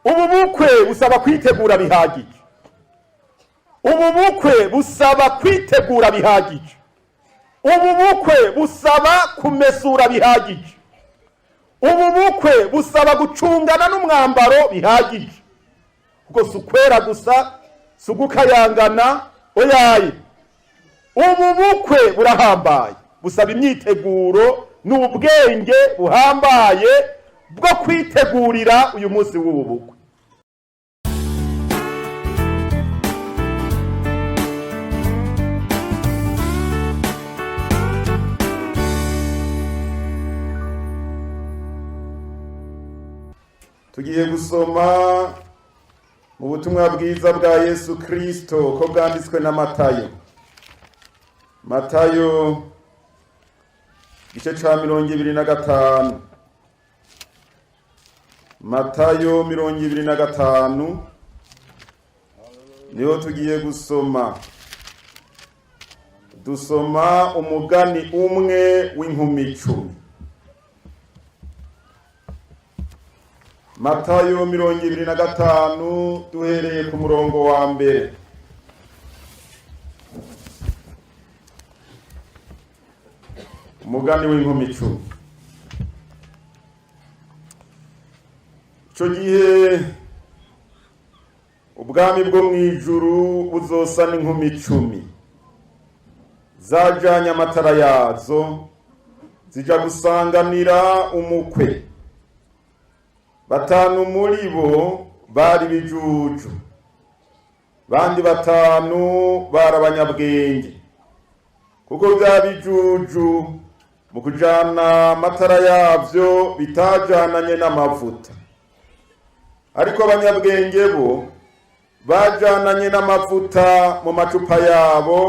ububukwe busaba kwitegura bihagije. Ububukwe busaba kwitegura bihagije. Ububukwe busaba kumesura bihagije. Ububukwe busaba gucungana n'umwambaro bihagije. Kuko sukwera gusa sugukayangana oyaye. Ububukwe burahambaye, busaba imyiteguro n'ubwenge buhambaye bwo kwitegurira uyu munsi w'ububukwe. Tugiye gusoma mu butumwa bwiza bwa Yesu Kristo ko bwanditswe na Matayo. Matayo igice ca 25. Matayo 25 niho tugiye gusoma. Dusoma umugani umwe w'inkumi 10. Matayo 25 duhereye ku murongo wa mbere. Umugani w'inkumi 10. Ico gihe ubwami bwo mw'ijuru buzosa n'inkumi 10 zajanye amatara yazo zija gusanganira umukwe. Batanu muri bo bari bijuju, bandi batanu bari abanyabwenge. Kuko bya bijuju mu kujana amatara yavyo bitajananye n'amavuta, ariko abanyabwenge bo bajananye n'amavuta mu macupa yabo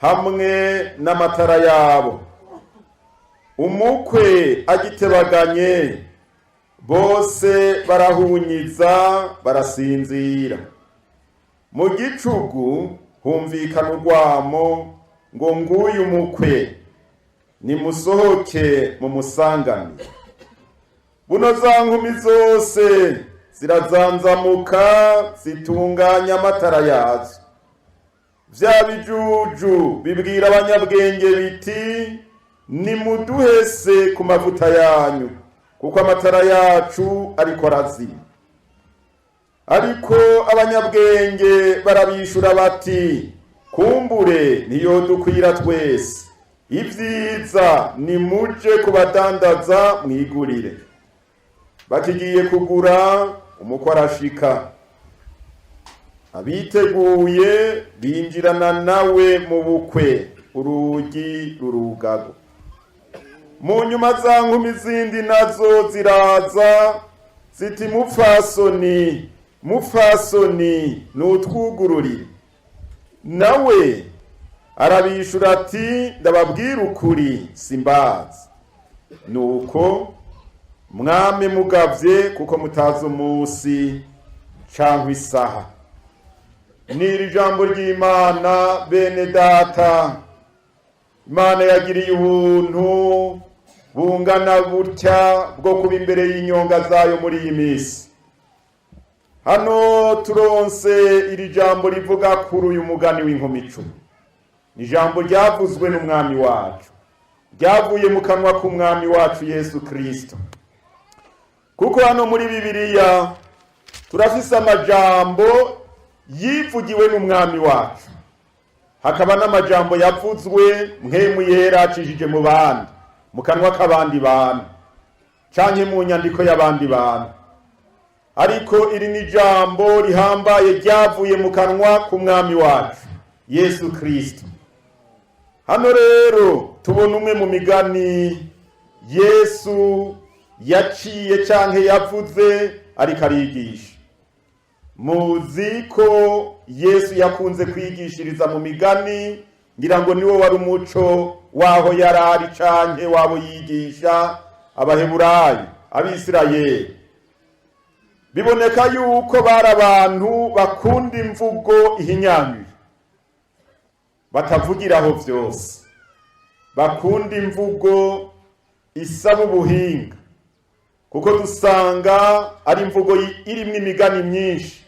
hamwe n'amatara yabo. Umukwe agitebaganye, bose barahunyiza barasinzira. Mu gicugu humvikana urwamo ngo nguyu umukwe, nimusohoke mu musangane. Buno za nkumi zose zirazanzamuka zitunganya amatara yazo. Vya bijuju bibwira abanyabwenge biti, nimuduhese ku mavuta yanyu, kuko amatara yacu ariko arazima. Ariko abanyabwenge barabishura bati, kumbure ntiyodukwira twese. Ivyiza nimuje kubadandaza mwigurire. Bakigiye kugura, umukwe arashika. Abiteguye binjirana nawe mu bukwe, urugi rurugago. Mu nyuma za nkumi zindi nazo ziraza ziti, mupfasoni, mupfasoni nutwugururire. Nawe arabishura ati, ndababwira ukuri simbazi. Nuko mwame mugavye kuko mutazi umunsi canke isaha. Niri jambo ry'Imana bene data. Imana yagiriye ubuntu bungana gutya bwo kuba imbere y'inyonga zayo muri iyi minsi. Hano turonse iri jambo rivuga kuri uyu mugani w'inkumi 10. Ni jambo ryavuzwe n'umwami wacu, ryavuye mu kanwa k'umwami wacu Yesu Kristo. Kuko hano muri Bibiliya turafise amajambo yivugiwe n'umwami wacu, hakaba n'amajambo yavuzwe mpwemu yera acishije mu bandi, mu kanwa k'abandi bantu canke mu nyandiko y'abandi bantu. Ariko iri ni jambo rihambaye ryavuye mu kanwa k'umwami wacu Yesu Kristo. Hano rero tubona umwe mu migani Yesu yaciye canke yavuze ariko arigisha. Muzi ko Yesu yakunze kwigishiriza mu migani, ngira ngo niwo wari umuco waho yarari canke wabo yigisha abaheburayo, abisirayeli. Biboneka yuko bari abantu bakunda imvugo ihinyanyuye, batavugiraho vyose, bakunda imvugo isaba ubuhinga, kuko dusanga ari imvugo irimwo imigani myinshi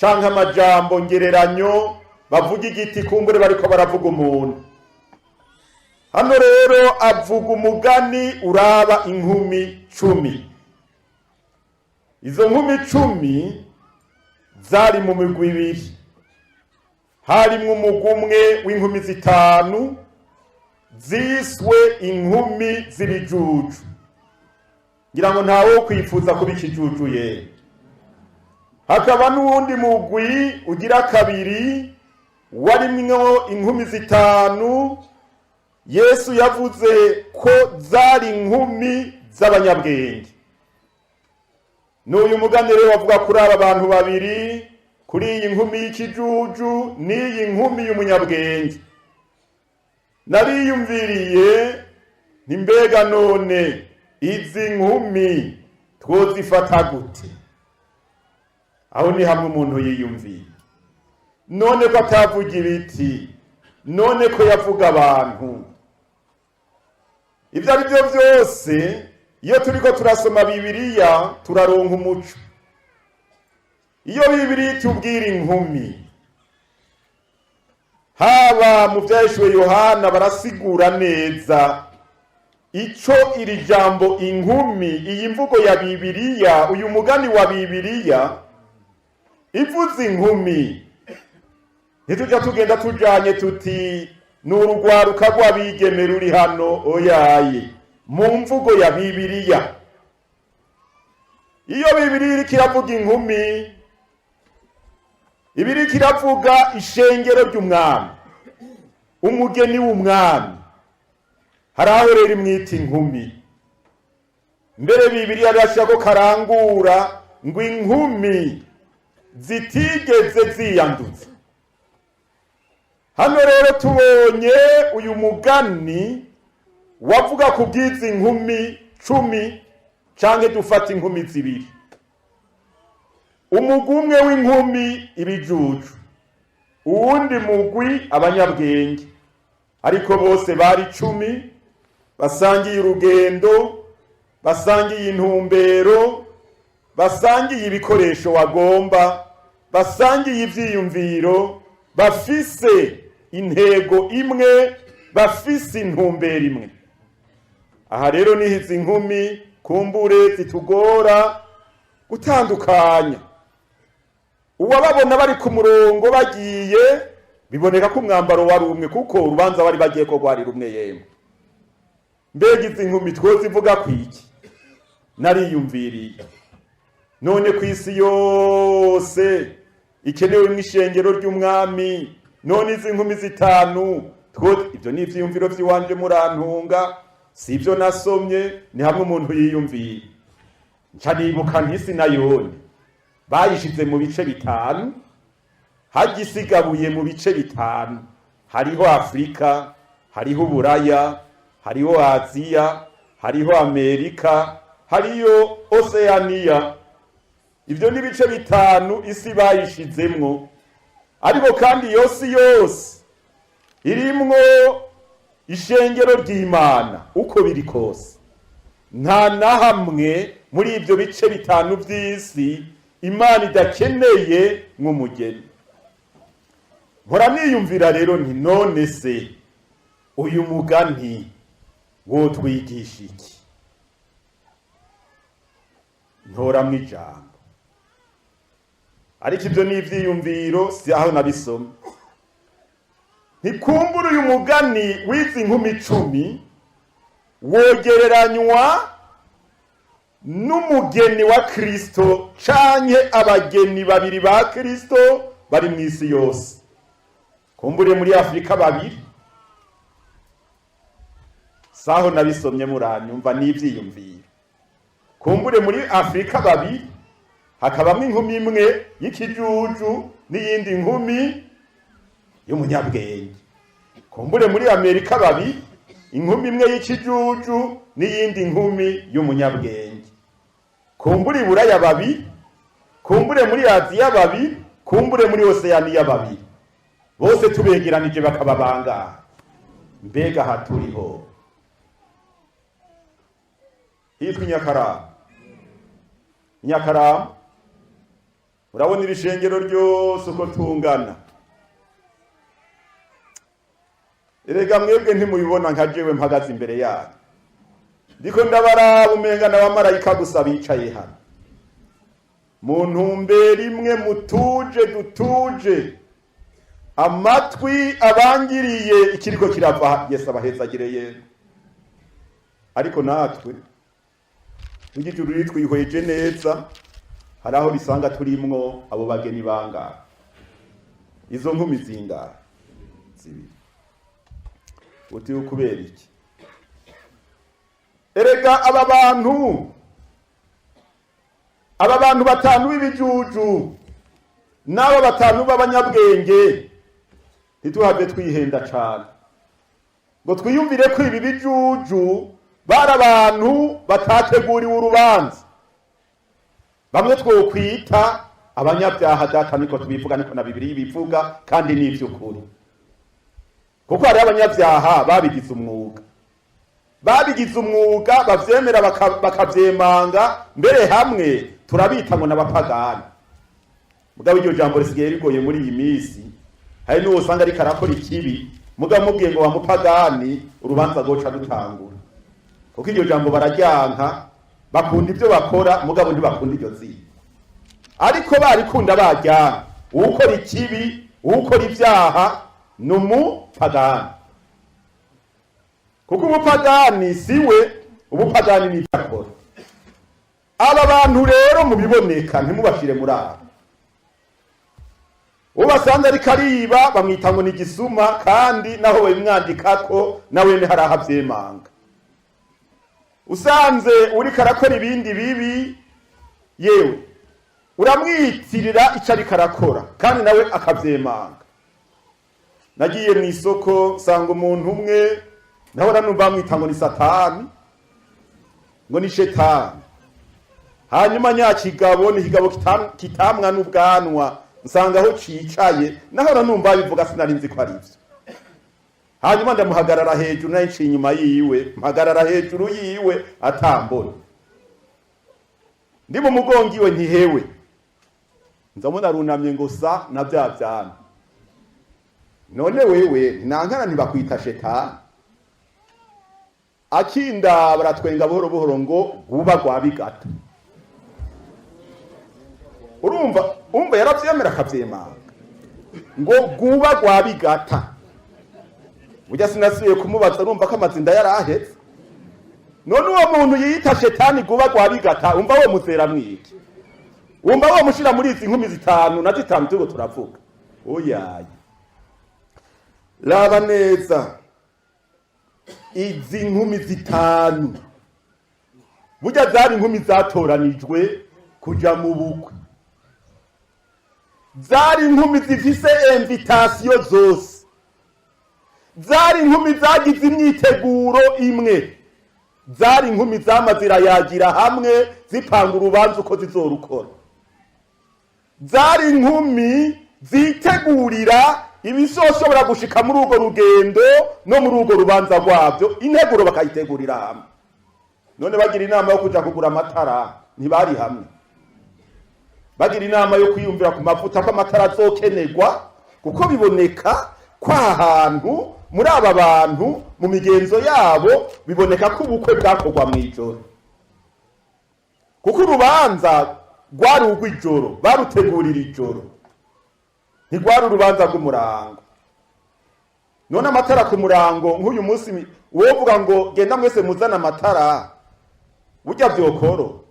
canke amajambo ngereranyo bavuga igiti kumbure bariko baravuga umuntu. Hano rero avuga umugani uraba inkumi 10. Izo nkumi 10 zari mu migwi ibiri, harimwo umugwi umwe w'inkumi 5 ziswe inkumi z'ibijuju. Ngira ngo ntawe kwifuza kuba ikijuju ye. Hakaba n'uwundi mugwi ugira kabiri warimwo inkumi 5 Yesu yavuze ko zari inkumi z'abanyabwenge. N'uyu mugani rero wavuga kuri aba bantu babiri, kuri iyi nkumi y'ikijuju n'iyi nkumi y'umunyabwenge. Nariyumviriye nti mbega none izi nkumi twozifata gute? Aho ni hamwe umuntu yiyumviye. None ko atavuga ibiti, none ko yavuga abantu. Ibyo ari byo byose, iyo turiko turasoma Bibiliya turaronka umuco. Iyo Bibiliya itubwira inkumi, haba mu vyahishwe Yohana barasigura neza ico iri jambo inkumi, iyi mvugo ya Bibiliya, uyu mugani wa Bibiliya ivuze inkumi. Ntitujya tugenda tujanye tuti n'urugwaruka rw'abigeme ruri hano, oyaye. Mu mvugo ya Bibiliya, iyo Bibiliya iriko iravuga inkumi, ibiriko iravuga ishengero ry'umwami, umugeni w'umwami. Hari aho rero imwita inkumi. Mbere Bibiliya irashaka ko karangura ngo inkumi zitigeze ziyanduza. Hano rero tubonye uyu mugani wavuga ku bw'izi inkumi 10 canke dufata inkumi 2. Umugwi umwe w'inkumi ibijuju, uwundi mugwi abanyabwenge, ariko bose bari 10, basangiye urugendo, basangiye intumbero, basangiye ibikoresho wagomba, basangiye ivyiyumviro, bafise intego imwe, bafise intumbero imwe. Aha rero ni izi nkumi kumbure zitugora gutandukanya. Uwababona bari ku murongo bagiye, biboneka ko umwambaro wari umwe, kuko urubanza bari bagiye ko rwari rumwe yemwe. Mbega izi nkumi twozivuga kwiki? Nariyumviriye none ku isi yose ikenewe mw'ishengero ry'umwami, none izi nkumi 5 ibyo ni ivyiyumviro vy'iwanje murantunga, si ibyo nasomye, ni hamwe umuntu yiyumviye. Nca nibuka ntisi nayone bayishize mu bice 5, hagisigabuye mu bice 5. Hariho Afrika, hariho Buraya, hariho Aziya, hariho Amerika, hariyo Oceania. Ibyo ni bice 5 isi bayishizemwo. Ariko kandi yose irimwo ishengero ry'Imana uko biri kose. Nta na hamwe muri ibyo bice 5 by'isi Imana idakeneye nk'umugeni. Nkora niyumvira rero nti none se uyu mugani wo twigisha iki? Ntoramwo ijambo, ariko ibyo ni ivyiyumviro, si aho nabisoma. Ntikumbura uyu mugani w'izi nkumi 10 wogereranywa n'umugeni wa Kristo canke abageni babiri ba Kristo bari mu isi yose. Kumbure muri Afrika babiri, saho nabisomye muranyumva n'ivyiyumviro. Kumbure muri Afrika babiri hakabamwe inkumi imwe y'ikijuju n'iyindi nkumi y'umunyabwenge. Kumbure muri Amerika babiri, inkumi imwe y'ikijuju n'iyindi nkumi y'umunyabwenge. Kumbure Buraya babiri, kumbure muri Aziya babiri, kumbure muri Oceania babiri. Bose tubegeranije bakababanga. Mbega haturiho hitwa Nyakara. Nyakarama. Urabona iri shengero ryose uko tungana. Erega mwebwe ntimubibona nka jewe mpagaze imbere yanyu. Ndiko ndabaraba umenga n'abamarayika gusa bicaye hano. Mu ntumbero imwe mutuje dutuje. Amatwi abangiriye ikiriko kirava Yesu abahezagireye. Ariko natwe ijuru ritwihweje neza hari aho bisanga turimwo abo bageni banga. Izo nkumi zinga zibiri. Uti ukubera iki? Erega aba bantu batanu b'ibijuju n'aba batanu b'abanyabwenge ntituhave twihenda cyane ngo twiyumvire ko ibi bijuju bari abantu batateguriwe urubanza. Bamwe twokwita abanyabyaha data niko tubivuga niko na Bibiliya bivuga kandi ni ivy'ukuri. Kuko hari abanyabyaha babigize umwuga. Babigize umwuga bavyemera bakavyemanga mbere hamwe turabita ngo n'abapagani. Mugabo iryo jambo risigaye rigoye muri iyi misi. Hari n'uwo usanga ariko arakora ikibi mugabo mubwiye ngo wamupagani urubanza goca rutangura. Kuko iryo jambo bararyanka bakunda ibyo bakora mugabo ntibakunda iryo zina. Ariko barikunda baryanka ukora ikibi ukora ibyaha n'umupagani. Kuko umupagani siwe ubupagani ni ibyakora. Aba bantu rero mubiboneka ntimubashire muri abo. Ubasanga ari kariba bamwita ngo ni gisuma kandi naho babimwandikako nawe hari ahavyemanga. Usanze uri karakora ibindi bibi yewe uramwitirira ico ari karakora kandi nawe akavyemanga. Nagiye mu isoko sanga umuntu umwe naho nanumva bamwita ngo ni Satani ngo ni Shetani. Hanyuma nyakigabo ni kigabo kitamwa n'ubwanwa nsanga aho cicaye naho nanumva bivuga sinarinzi ko ari ivyo. Hanyuma ndamuhagarara hejuru nayici inyuma yiwe mpagarara hejuru yiwe atambona. Ndi mu mugongo iwe ntihewe. Nzamuna runamye ngo sa na byavyana. None wewe ntankana ntibakwita Shetani. Akinda baratwenga buhoro buhoro ngo guba gwabigata. Urumva yaravyemera akavyemanga ngo guba gwabigata. Burya sinasubiye kumubaza urumva ko amazinda yarahetse. None uwo muntu yiyita Shetani guba gwabigata umva we muzera mwiki. Umva we mushira muri izi nkumi zitanu na zitanu tugo turavuga. Oyaye. Laba neza. Izi nkumi zitanu. Burya zari nkumi zatoranijwe kuja mu bukwe. Zari inkumi zifise invitation zose. Zari inkumi zagize imyiteguro imwe. Zari inkumi zamazira yagira hamwe zipanga urubanza uko zizorukora. Zari inkumi zitegurira ibisoshobora gushika muri urwo rugendo no muri urwo rubanza rwabyo integuro bakayitegurira hamwe. None bagira inama yo kuja kugura amatara ntibari hamwe. Bagira inama yo kwiyumvira ku mavuta ko amatara azokenerwa kuko biboneka kwa ahantu muri aba bantu mu migenzo yabo biboneka ko ubukwe bwakorwa mu ijoro. Kuko urubanza rwari urw'ijoro barutegurira ijoro. Ntigwari urubanza rw'umurango. None amatara ku murango nk'uyu munsi wovuga ngo genda mwese muzana amatara burya byokoro.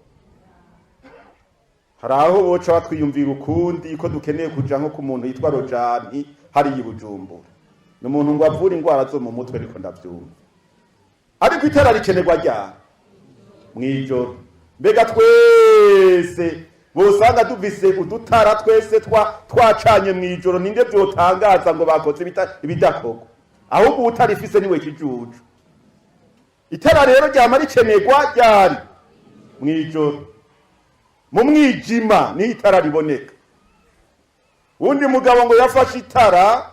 Haraho boca batwiyumvira ukundi ko dukeneye kuja nko ku muntu yitwa Rojani hari y'Ubujumbura. N'umuntu ngo avura ingwara zo mu mutwe ariko ndavyumva. Ariko itara rikenerwa ryari mwijoro. Mbega twese bosanga dufise udutara twese twacanye mwijoro ninde byotangaza ngo bakoze ibidakoko. Ahubwo utarifise niwe kijuju. Itara rero ryama rikenerwa ryari mwijoro. Mu mwijima ni itara riboneka. Undi mugabo ngo yafashe itara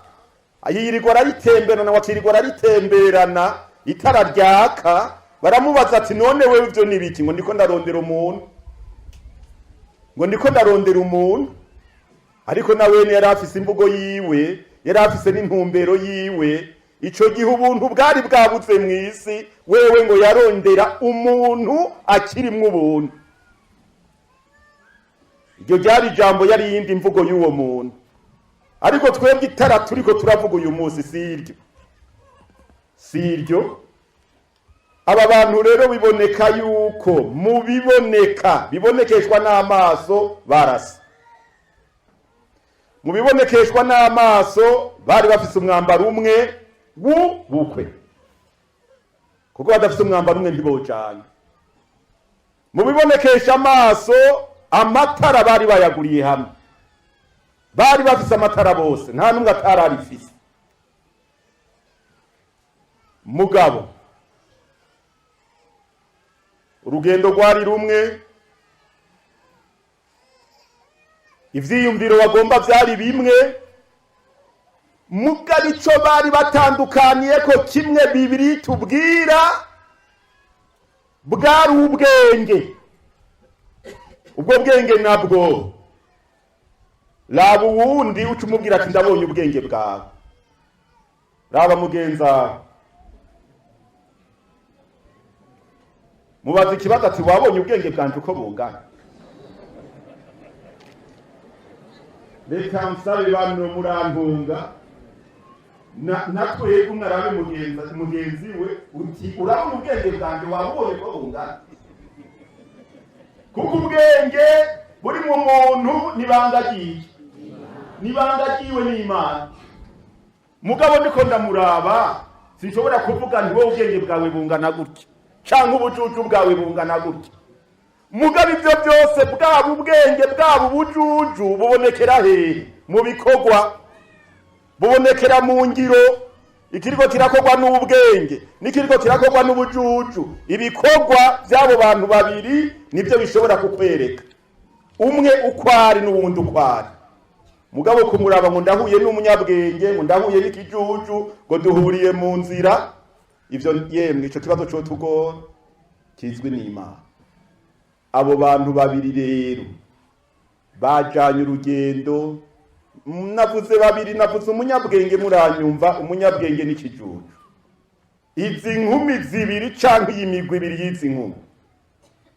ayirirwa aritemberana wakirirwa aritemberana itara ryaka baramubaza ati none wewe ivyo nibiki ngo ndiko ndarondera umuntu. ngo ndiko ndarondera umuntu, ariko nawe yari afise imvugo yiwe, yari afise n'intumbero yiwe. Ico gihe ubuntu bwari bwabutse mw'isi, wewe ngo yarondera umuntu akirimwo ubuntu. Iryo ryari ijambo, yari yindi mvugo y'uwo muntu. Ariko twebwe itara turiko turavuga uyu munsi siryo. Aba bantu rero biboneka yuko mu bibonekeshwa n'amaso barasa. Mu bibonekeshwa n'amaso bari bafise umwambaro umwe w'ubukwe, kuko badafise umwambaro umwe ntibojanye. Mu bibonekesha amaso, amatara bari bayaguriye hamwe, bari bafise amatara bose, nta numwe atararifise. Mugabo urugendo rwari rumwe, ivyiyumviro bagomba vyari bimwe, mugabo ico bari batandukaniye ko kimwe Bibiri tubwira bwari ubwenge. Ubwo bwenge nabwo raba uwundi uca umubwira ati ndabonye ubwenge bwawe. Raba mugenza, mubaza ikibazo ati wabonye ubwenge bwanje uko bungana? Reka nsabe bano murantunga, natwebwe umwarabe mugenzi we uti urabona ubwenge bwanje wabonye ko bungana? Kuko ubwenge buri mu muntu nibangagiwe n'Imana. Mugabo ndiko ndamuraba, sinshobora kuvuga nti wowe ubwenge bwawe bungana gutya canke ubujuju bwawe bungana gutya. Mugabo ivyo byose, bwaba ubwenge bwaba ubujuju, bubonekera hehe? Mu bikorwa, bubonekera mu ngiro. Ikiriko kirakorwa n'ubwenge n'ikiriko kirakorwa n'ubujuju, ibikorwa by'abo bantu babiri nibyo bishobora kukwereka umwe ukwari n'uwundi ukwari. Mugabo kumuraba ngo ndahuye n'umunyabwenge, ngo ndahuye n'ikijuju, ngo duhuriye mu nzira, ivyo yemwe ico kibazo cyo tugora kizwi n'Imana. Abo bantu babiri rero bajanye urugendo. Navuze babiri, navuze umunyabwenge, muranyumva, umunyabwenge n'ikijuju. Izi nkumi zibiri canke imigwi ibiri y'izi nkumi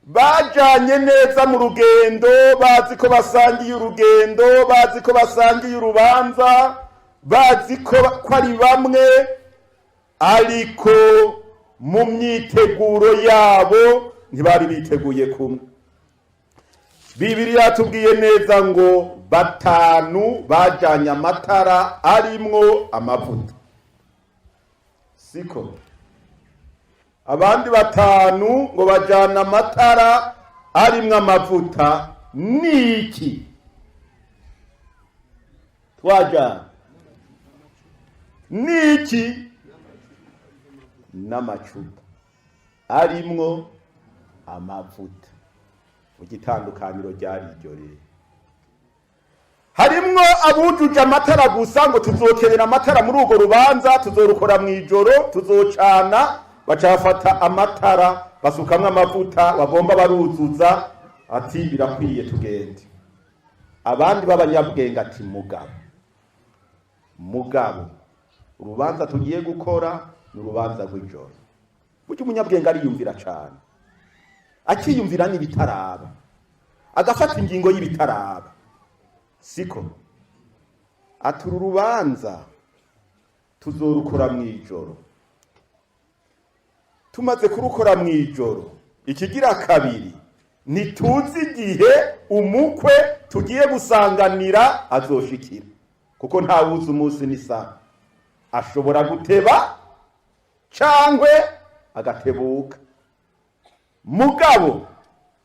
bajanye neza mu rugendo, bazi ko basangiye urugendo, bazi ko basangiye urubanza, bazi ko ari bamwe, ariko mu myiteguro yabo ntibari biteguye kumwe. Bibiliya yatubwiye neza ngo batanu bajanye amatara arimwo amavuta, siko? Abandi batanu ngo bajana amatara arimwo amavuta. Niki twajana? Niki? N'amacupa arimwo amavuta. Ugitandukaniro ryari iryo rero. Harimwo abujuje amatara gusa, ngo tuzokenera amatara muri urwo rubanza, tuzorukora mw'ijoro, tuzocana. Bacafata amatara basukamwe amavuta, bagomba baruzuza, ati birakwiye tugende. Abandi b'abanyabwenge ati mugabo urubanza tugiye gukora ni urubanza rw'ijoro. Burya umunyabwenge ariyumvira cane, akiyumvira n'ibitaraba, agafata ingingo y'ibitaraba, siko? Ati uru rubanza tuzorukora mw'ijoro. Tumaze kurukora mw'ijoro, ikigira kabiri, ntituzi igihe umukwe tugiye gusanganira azoshikira, kuko ntawuzi umunsi n'isaha. Ashobora guteba canke agatebuka. Mugabo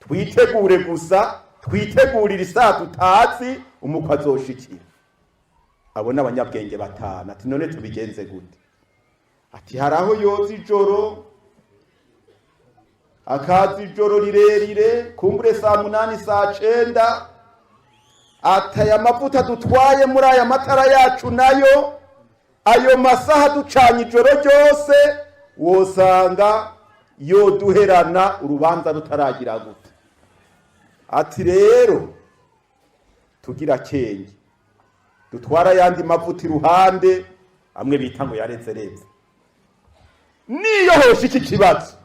twitegure gusa, twitegurira isaha tutazi umukwe azoshikira. Abo n'abanyabwenge batanu. Ati none tubigenze gute? Ati haraho yoza ijoro, akazi ijoro rirerire, kumbure saa 8 saa 9, ataya amavuta dutwaye muri aya matara yacu nayo, ayo masaha ducanye ijoro ryose, wosanga yo duherana urubanza rutaragira gute. Ati rero tugira kenge dutwara yandi mavuta iruhande amwe bita ngo yarezereze. Niyo hosha iki kibazo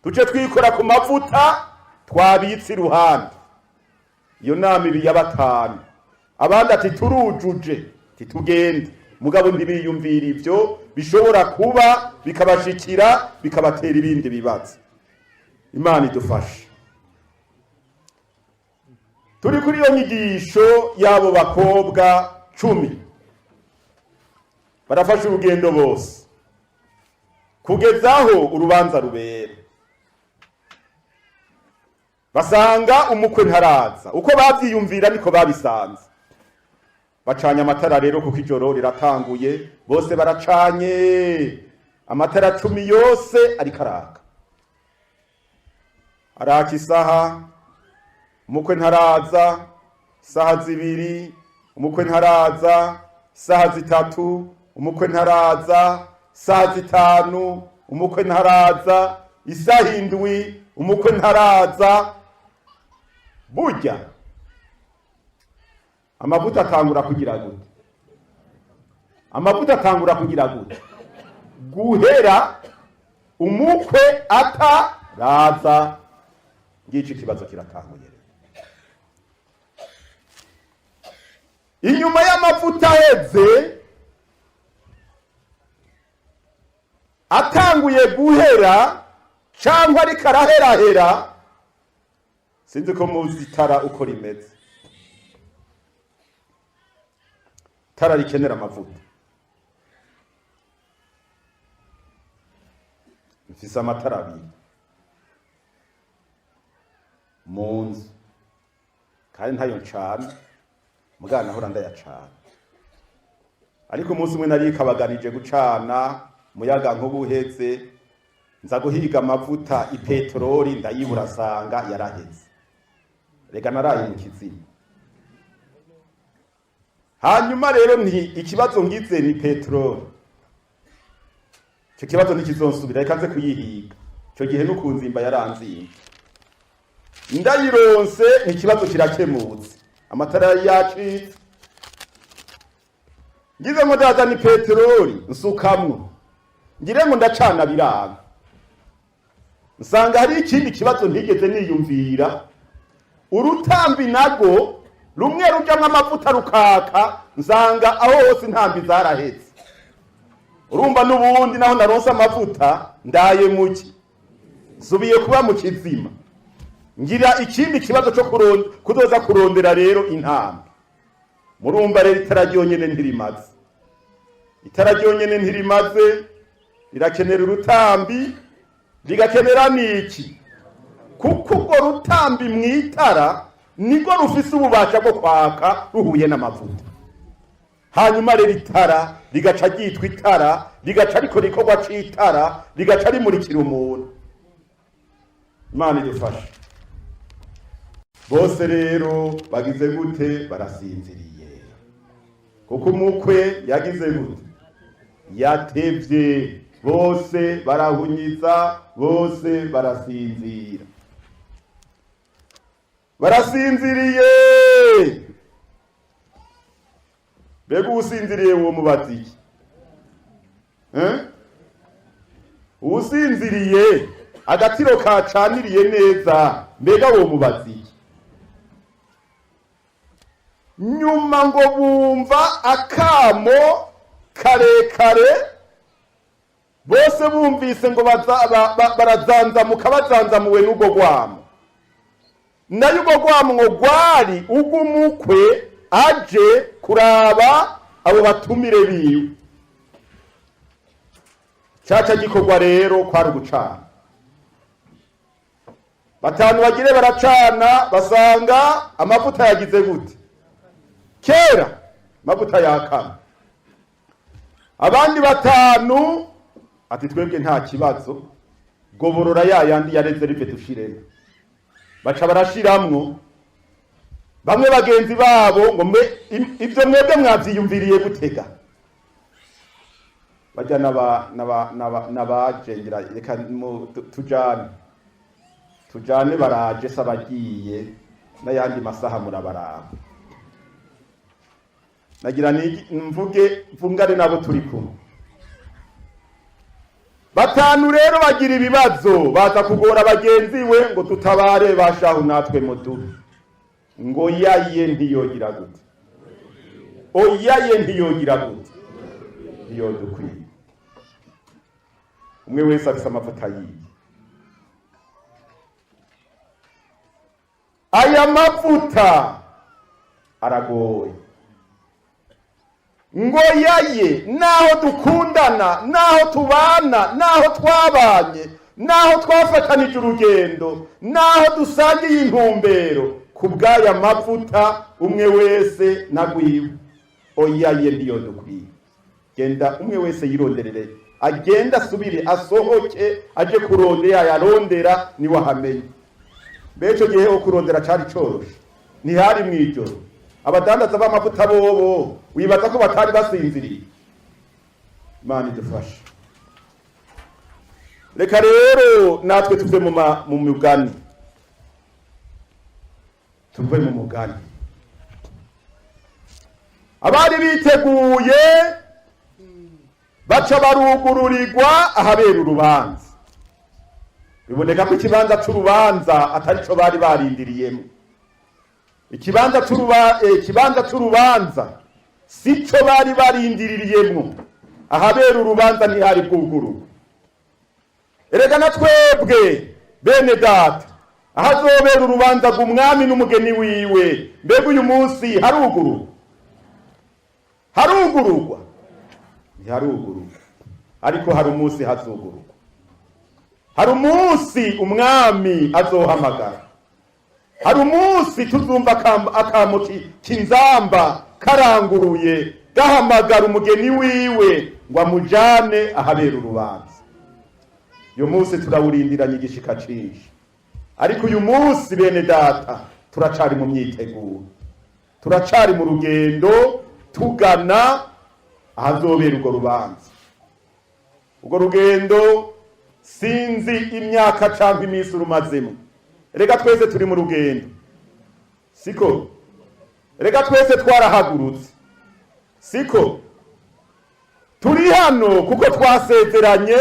tuje twikora ku mavuta twabitse iruhande, iyo nama ibi ya batanu, abandi ati turujuje titugende, mugabo ntibiyumvira ivyo bishobora kuba bikabashikira bikabatera ibindi bibazo. Imana idufashe. Turi kuri iyo nyigisho y'abo bakobwa 10 barafashe urugendo bose kugezaho urubanza rubera, basanga umukwe ntaraza. Uko bavyiyumvira niko babisanze. Bacanye amatara rero kuko ijoro riratanguye, bose baracanye amatara 10 yose ariko araka. Araka isaha, umukwe ntaraza, isaha 2, umukwe ntaraza, isaha 3, umukwe ntaraza, isaha 5, umukwe ntaraza, isaha 7, umukwe ntaraza. Burya amavuta atangura kugira gute? Amavuta atangura kugira gute? Guhera umukwe ataraza. Ngici kibazo kiratanguye. Inyuma y'amavuta heze atanguye guhera cyangwa ari karaherahera, sinzi ko muzi itara uko rimeze. Itara rikenera amavuta. Mfise amatara 2 mu nzu, kandi ntayo ncana, mugana nahora ndayacana. Ariko umunsi umwe nari kabaganije gucana muyaga nk'ubuheze, nza guhiga amavuta ipetroli ndayibura sanga yaraheze. Rega naraye mu kizima. Hanyuma rero nti ikibazo ngize ni petroli. Cyo kibazo nikizonsubira reka nze kuyihiga. Cyo gihe nukunzimba yaranzimba. Ndayironse ikibazo kirakemutse. Amatara yacitse. Ngize ngo ndaza ni petroli nsukamwo. Ngire ngo ndacana biranga. Nsanga hari ikindi kibazo ntigeze niyumvira. Urutambi nago rumwe rujamwe amavuta rukaka, nsanga aho hose intambi zarahetse. Urumva n'ubundi naho naronse amavuta ndaye muki, subiye kuba mu kizima. Ngira ikindi kibazo cyo kudoza kurondera rero intambi. Murumva rero itara ryonyene ntirimaze. Itara ryonyene ntirimaze, rirakenera urutambi, rigakenera niki? Kuko urwo rutambi mwitara niko rufise ububasha bwo kwaka ruhuye n'amavuta. Hanyuma rero itara rigaca ryitwa itara, rigaca rikora ikorwa c'itara, rigaca rimurikira umuntu. Imana idufashe. Bose rero bagize gute? Barasinziriye. Kuko umukwe yagize gute? Yatevye. Bose barahunyiza, bose barasinzira. Barasinziriye. Bego usinziriye uwo mubatiki. Usinziriye agatiro kacaniriye neza, mbega uwo mubatiki. Nyuma ngo bumva akamo karekare, bose bumvise ngo barazanzamuka, bazanzamuwe n'ubwo rwamo. Nayo ubwo rwamo ngo rwari ugumukwe aje kuraba abo batumire biwe. Caca gikorwa rero kwari gucana. Batanu bagire baracana, basanga amavuta yagize gute? Kera amavuta yakama. Abandi batanu ati twebwe nta kibazo, goborora yandi yareze rive dushiremo. Baca barashiramwo. Bamwe bagenzi babo ngo ivyo mwebwe mwavyiyumviriye gutega. Bajya nabajengera reka tujane baraje sabagiye n'ayandi masaha murabaraba. nagira mvungane nabo turi kumwe. Batanu rero bagira ibibazo, baza kugora bagenzi we ngo tutabare bashaho natwe muduhe. Ngo yaye ntiyogira gute, oyaye ntiyogira gute, ntiyodukwiye. Umwe wese afise amavuta yiye. Aya mavuta aragoye. Ngo yaye naho dukundana, naho tubana, naho twabanye, naho twafatanije urugendo, naho dusangiye intumbero, kubwaya mavuta umwe wese nagwiwe. Oyaye ndiyo dukwiye. Genda umwe wese yironderere, agenda asubire asohoke aje kurondera, yarondera ni wahamenye. Beco gihe okurondera cari coroshe, ntihari mwijoro. Abadandaza b'amavuta bobo wibaza ko batari basinziriye. Imana idufashe. Reka rero natwe tuve mu mugani, tuve mu mugani. Abari biteguye baca barugururirwa ahabera urubanza. Biboneka ko ikibanza c'urubanza atari co bari barindiriyemo. Ikibanza c'urubanza sico bari barindiririyemo. Ahabera urubanza ntihari bwuguru. Erega na twebwe bene data, ahazobera urubanza rw'umwami n'umugeni wiwe, mbega uyu munsi haruguru? Harugururwa? Ntiharugururwa, ariko hari umunsi hazugururwa. Hari umunsi umwami azohamagara. Hari umunsi tuzumva akamo k'inzamba karanguruye gahamagara umugeni wiwe ngo amujane ahabera urubanza. Uyu munsi turawurindiranye igishika cinshi, ariko uyu munsi bene data turacari mu myiteguro, turacari mu rugendo tugana ahazobera urwo rubanza. Urwo rugendo sinzi imyaka canke iminsi urumazemo. Rega twese turi mu rugendo, siko? Rega twese twarahagurutse, siko? Turi hano kuko twasezeranye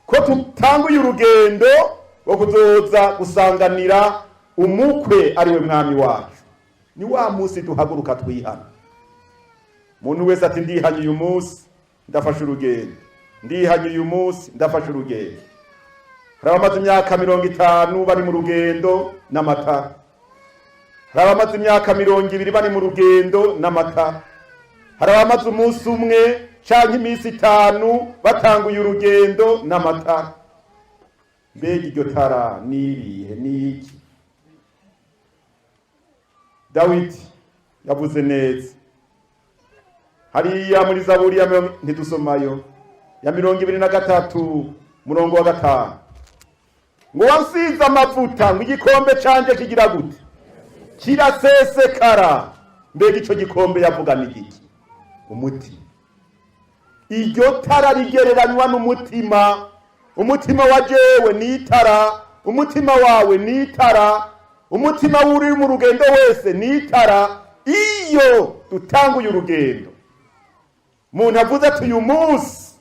ko tutanguye urugendo wo kuzoza gusanganira umukwe ariwe mwami wacu. Ni wa munsi duhaguruka twihana. Muntu wese ati ndihanye uyu munsi ndafashe urugendo, ndihanye uyu munsi ndafashe urugendo. Hari abamaze imyaka 50 bari mu rugendo n'amata. Hari abamaze imyaka 20 bari mu rugendo n'amata. Hari abamaze umunsi umwe canke iminsi 5 batanguye urugendo n'amata. Mbega iryo tara nirihe niki? Dawidi yavuze neza hariya muri Zaburi ya ntidusomayo ya 23 murongo wa 5 ngo wansize amavuta ngo igikombe canje kigira gute? Kirasesekara. Mbega ico gikombe yavuga ni giki? Umutima. Iryo tara rigereranywa n'umutima. Umutima wa jewe ni itara, umutima wawe ni itara, umutima wuri mu rugendo wese ni itara. Iyo dutanguye urugendo, muntu avuze ati uyu munsi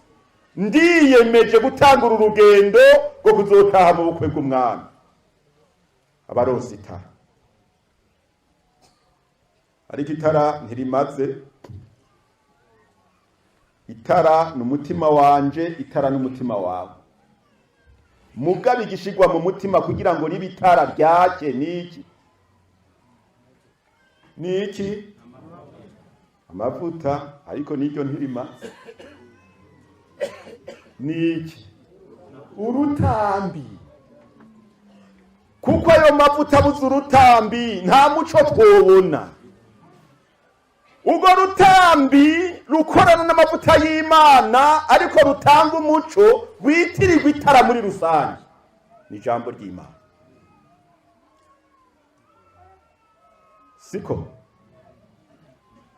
ndiyemeje gutangura urugendo rwo kuzotaha mu bukwe bw'umwami, abaronse itara. Ariko itara ntirimaze. Itara n'umutima wanje, itara n'umutima wawe. Mugabe igishigwa mu mutima kugira ngo ribe itara ryake niki? Niki? Amavuta. Ariko n'iryo ntirimaze. Niki? Urutambi. Kuko ayo mavuta buze urutambi nta muco twobona. Ugo rutambi rukorana n'amavuta y'Imana, ariko rutanga umuco witirirwa itara muri rusange. Ni ijambo ry'Imana, siko?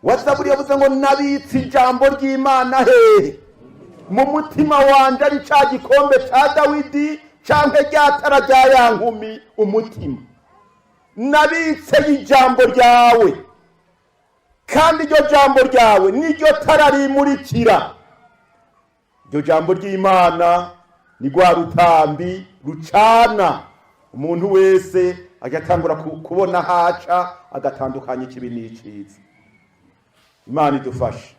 Wasaburi yavuze ngo nabitse ijambo ry'Imana hehe? Mu mutima wanje, ari ca gikombe ca Dawidi canke rya tara rya yankumi umutima. Nabitse ijambo ryawe kandi iryo jambo ryawe niryo tara rimurikira. Iryo jambo ry'Imana ni rwa rutambi rucana umuntu wese agatangura kubona haca agatandukanya ikibi n'iciza. Imana idufashe.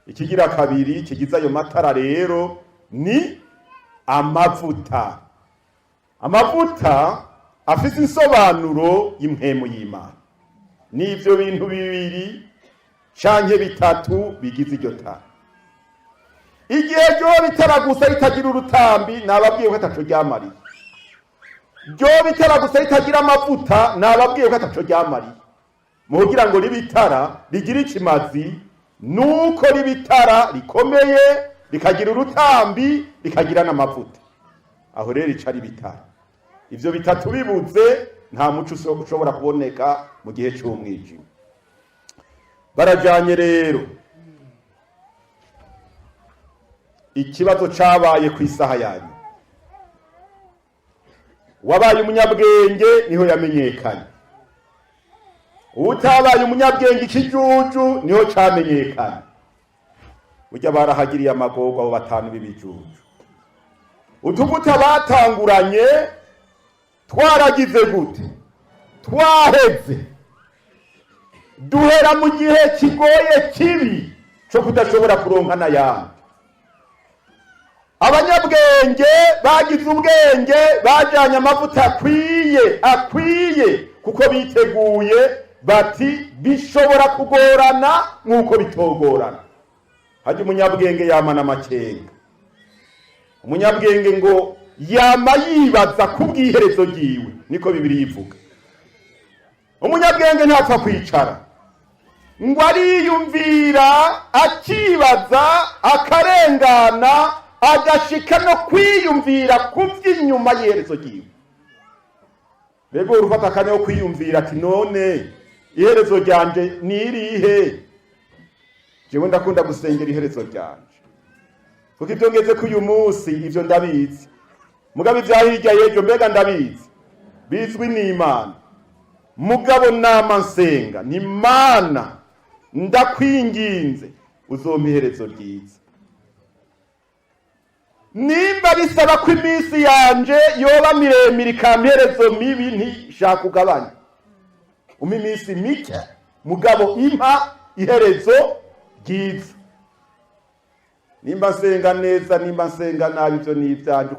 Ikigira kabiri kigize ayo matara rero ni amavuta. Amavuta afite insobanuro y'impwemu y'Imana. Nivyo bintu bibiri canke bitatu bigize iryo tara. Igihe ryo bitara gusa ritagira urutambi nababwiye ko ataco ryamariye. Ryo bitara gusa ritagira amavuta nababwiye ko ataco ryamariye. Mugira ngo ribitara rigira ikimazi nuko ribitara rikomeye rikagira urutambi rikagira n'amavuta. Aho rero icari bitara. Ivyo bitatu bibuze nta muco ushobora kuboneka mu gihe cy'umwijima. Barajanye rero. Ikibazo cabaye ku isaha yanyu. Wabaye umunyabwenge niho yamenyekanye. Utabaye umunyabwenge ikijuju niho camenyekanye. Burya barahagiriye amagorwa abo batanu b'ibijuju. Utuvuta batanguranye twaragize gute? Twaheze. Duhera mu gihe kigoye kibi cyo kudashobora kuronka na yandi. Abanyabwenge bagize ubwenge bajanye amavuta akwiye kuko biteguye bati bishobora kugorana nkuko bitogorana. Haje umunyabwenge yamana amakenga. Umunyabwenge ngo yama yibaza kubwiherezo giwe niko Bibiliya ivuga. Umunyabwenge ntapfa kwicara ngo ariyumvira akibaza akarengana agashika no kwiyumvira kuvy'inyuma yerezo giwe. Bego urufata akanya ko kwiyumvira ati none iherezo ryanje nirihe? Jewe ndakunda gusengera iherezo ryanje. Kuko ivyo ngeze ku uyu munsi ivyo ndabizi. Mugabe ivyahirya yejo mbega ndabizi. Bizwi n'Imana. Mugabo nama nsenga ni Mana ndakwinginze uzompa iherezo ryiza. Nimba bisaba ko iminsi yanje yoba miremire ikamperezo mibi ntishaka kugabanya. Iminsi mike mugabo impa iherezo ryiza. Nimba nsenga neza nimba nsenga nabi ivyo n'ivyanje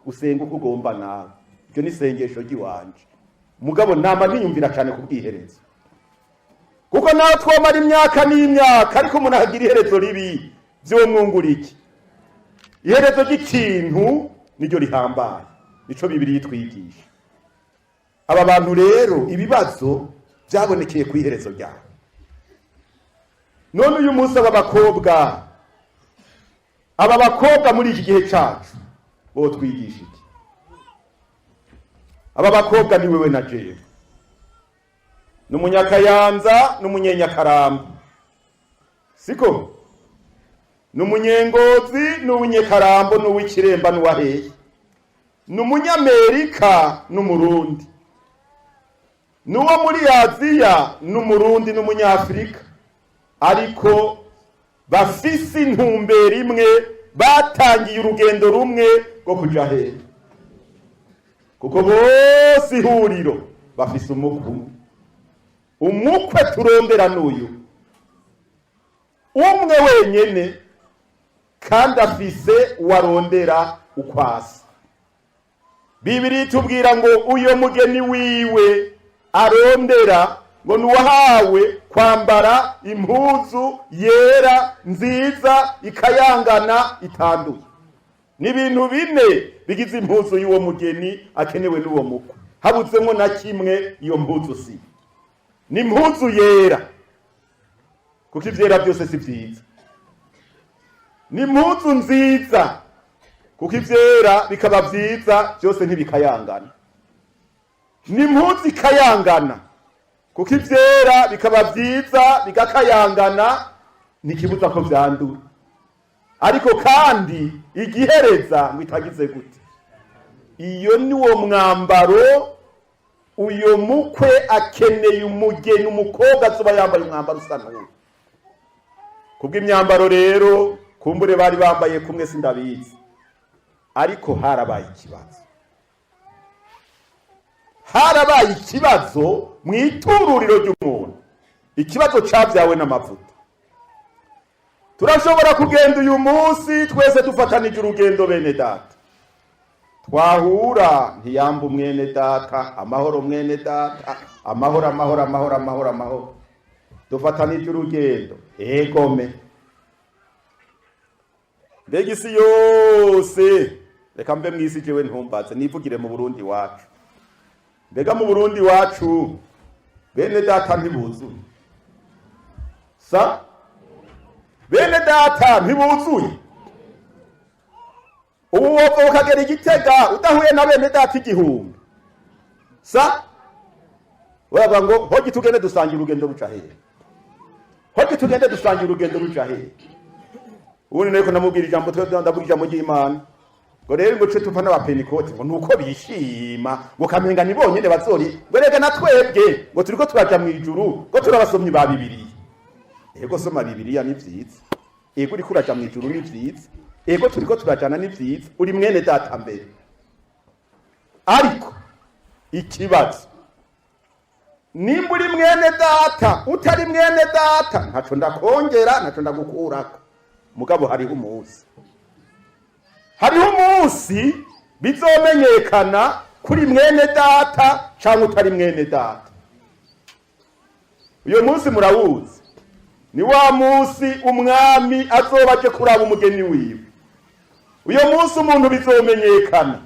usenga uko ugomba nawe. Ivyo ni isengesho ry'iwanje. Mugabo nama niyumvira cyane kubwiherezo. Kuko nawe twomara imyaka n'imyaka ariko umuntu agira iherezo ribi byo mwunguriki. Iherezo ry'ikintu niryo rihambaye. Nico Bibiliya itwigisha. Aba bantu rero ibibazo byabonekeye ku iherezo ryabo. None uyu munsi aba bakobwa muri iki gihe cyacu bo twigisha iki? Aba bakobwa ni wewe na jewe. Numunyakayanza n'umunyenyakaramba. Siko? Numunyengozi n'uwinyekarambo n'uwikiremba n'uwaheye. Numunyamerika n'umurundi. Nuwo muri Aziya n'umurundi n'umunyafrika. Ariko bafise intumbero imwe batangiye urugendo rumwe rwo kuja hehe. Kuko bose ihuriro bafise umukwe turondera n'uyu umwe wenyene kandi afise uwarondera ukwasi. Bibiliya itubwira ngo uyo mugeni wiwe arondera ngo nuwahawe kwambara impuzu yera nziza ikayangana itanduye. N'ibintu bine bigize impuzu y'uwo mugeni akenewe n'uwo mukwe. Habuzemo na kimwe iyo mpuzu si. Ni impuzu yera. Kuko ivyera byose si vyiza. Ni impuzu nziza. Kuko ivyera bikaba vyiza byose ntibikayangana. Ni impuzu ikayangana. Kuko ivyera bikaba vyiza bigakayangana ntikibuza ko vyandura. Ariko kandi igihereza ngo itagize gute. Iyo ni wo mwambaro uyo mukwe akeneye umugeni umukobwa azoba yambaye umwambaro usa n'uwo. Kubw'imyambaro rero kumbure bari bambaye kumwe sindabizi, ariko harabaye ikibazo mu itururiro ry'umuntu, ikibazo cyabyawe n'amavuta. Turashobora kugenda uyu munsi twese dufatanije urugendo bene data, twahura ntiyamba umwene data, amahoro mwene data, amahoro, dufatanije urugendo, egome. Mbega isi yose, reka mbe mwisi jewe ntumbaze nivugire mu Burundi wacu. Mbega mu Burundi wacu bene data ntibuzuye? Bene data ntibuzuye? Ubu wova ukagera Igitega udahuye na bene data igihumbi. Uravuga ngo hogi tugende dusangira urugendo ruca hehe? Ubu niko namubwira ijambo ndabwira ijambo ry'Imana. Ngo rero ngo tupfa n'aba Pentecôte ngo nuko bishima ngo kamenga ni bonyene bazori ngo rega natwebwe ngo turiko turaja mu ijuru ngo turabasomyi ba Bibiliya. Ego soma Bibiliya ni vyiza, ego uri kuraja mu ijuru ni vyiza, ego turiko turajana ni vyiza, uri mwene data mbere. Ariko ikibazo nimba uri mwene data utari mwene data ntaco ndakongera ntaco ndagukurako. Mugabo hariho umunsi bizomenyekana kuri mwene data cyangwa utari mwene data. Uyo munsi murawuzi, ni wa munsi umwami azoba aje kuraba umugeni wiwe. Uyo munsi umuntu bizomenyekana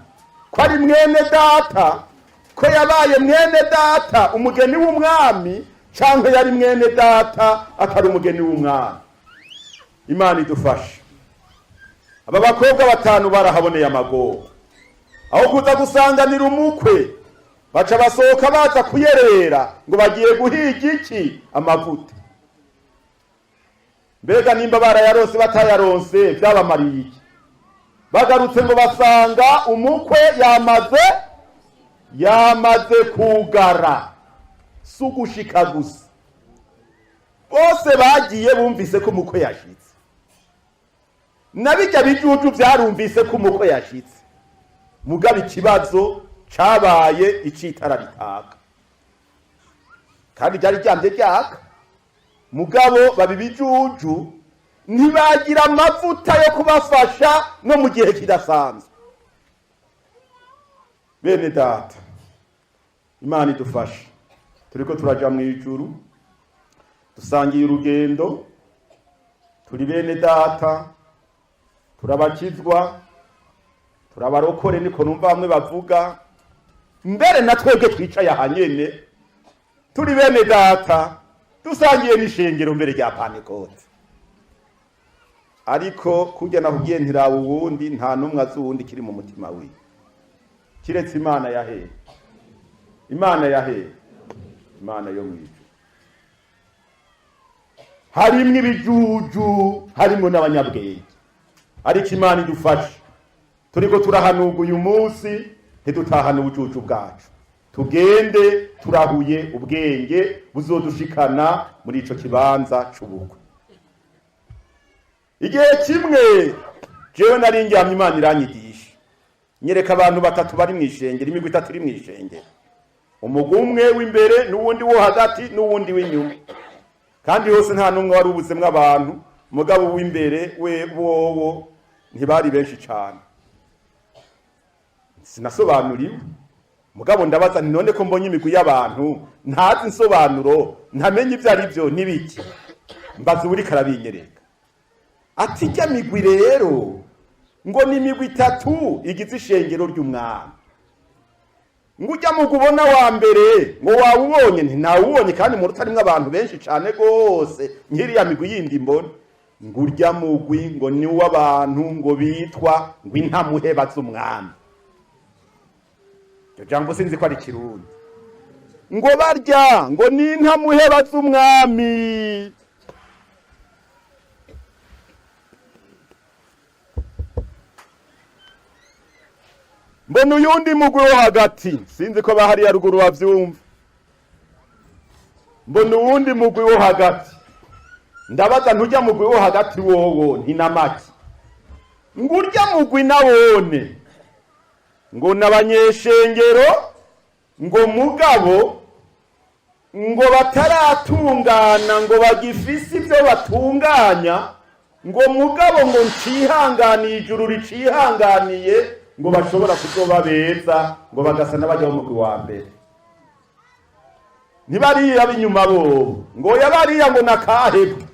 ko ari mwene data, ko yabaye mwene data umugeni w'umwami, cyangwa yari mwene data atari umugeni w'umwami. Imana idufashe. Aba bakobwa batanu barahaboneye amagogo, aho kuza gusanganira umukwe baca basohoka baza kuyerera ngo bagiye guhiga iki? Amavuta. Mbega nimba barayaronse batayaronse byabamariye iki? Bagarutse ngo basanga umukwe yamaze kugara, sugushika gusa. Bose bagiye bumvise ko umukwe yashitse, nabijya bijuju byarumvise ko umukwe yashitse. Mugabo ikibazo cabaye icitara ritaka, kandi byari ryambye ryaka. Mugabo babibijuju ntibagira amavuta yo kubafasha no mu gihe kidasanzwe. Bene data, Imana idufashe. Turiko turaja mu ijuru, dusangiye urugendo, turi bene data, turabakizwa, turabarokore niko numva bamwe bavuga. Mbere na twebwe twicaye ahanyene turi bene data, dusangiye n'ishengero mbere rya Pentecôte. Ariko kujya nahugiye ntirawo wundi, nta numwe azuwundi kiri mu mutima wiwe kiretse Imana yahe. Imana yo mwijuru. Harimwe ibijuju, harimo n'abanyabwenge. Ariko Imana idufashe, turiko turahanuga uyu munsi ntidutahana ubujuju bwacu, tugende turahuye ubwenge buzodushikana muri ico kibanza c'ubukwe. Igihe kimwe jewe nari ndyamye, Imana iranyigisha, nyereka abantu batatu bari mw'ishengero, imigwi itatu iri mw'ishengero, umugwi umwe w'imbere n'uwundi wo hagati n'uwundi w'inyuma, kandi hose nta numwe wari ubuzemwe abantu. Mugabo w'imbere wowo ntibari benshi cyane, sinasobanuriwe. Mugabo ndabaza nti none ko mbonye imigwi y'abantu ntazi insobanuro, ntamenye ibyo ari byo n'ibiki, mbaza uri karabinyereka ati jya migwi rero ngo ni imigwi itatu igize ishengero ry'umwami. Ngo ujya mu kubona wa mbere ngo wawubonye? Nti nawubonye, kandi mu rutarimwe abantu benshi cyane gose nkiriya migwi yindi mbona. Ngo urya mugwi ngo ni w'abantu ngo bitwa ngo intamuheba z'umwami. Cyo jambo sinzi ko ari Kirundi. Ngo barya ngo ni intamuheba z'umwami. mbona uyundi mugwi wo hagati, sinzi ko bahari ya ruguru bavyumva. Mbona uwundi mugwi wo hagati, ndabaza ntujya mugwi wo hagati wowo ntinamaki, ngurya mugwi nawone ngo n'abanyeshengero, ngo mugabo ngo bataratungana, ngo bagifise ibyo batunganya, ngo mugabo ngo ncihanganiye ijuru ricihanganiye, ngo bashobora kuzoba beza, ngo bagasa n'abajya mu mugwi wa mbere. Ntibariya b'inyuma bobo, ngo yabariya ngo nakahebwe.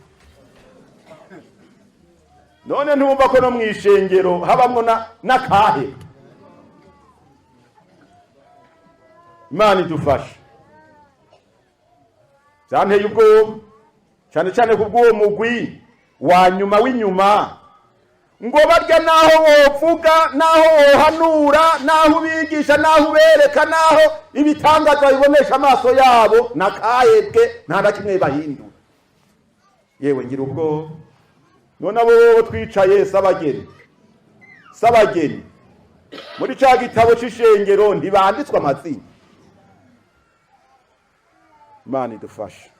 None ntumva ko no mwishengero habamwo nakahebwe. Imana idufashe. Cyanteye ubwoba cyane cyane kubw'uwo mugwi wa nyuma w'inyuma, ngo barya naho wovuga, naho wohanura, naho ubigisha, naho ubereka, naho ibitangaza bibonesha amaso yabo, nakahebwe nta na kimwe bahindura. Yewe ngira ubwoba. None abo twicaye sabageni muri ca gitabo c'ishengero ntibanditswe amazina. Imana idufashe.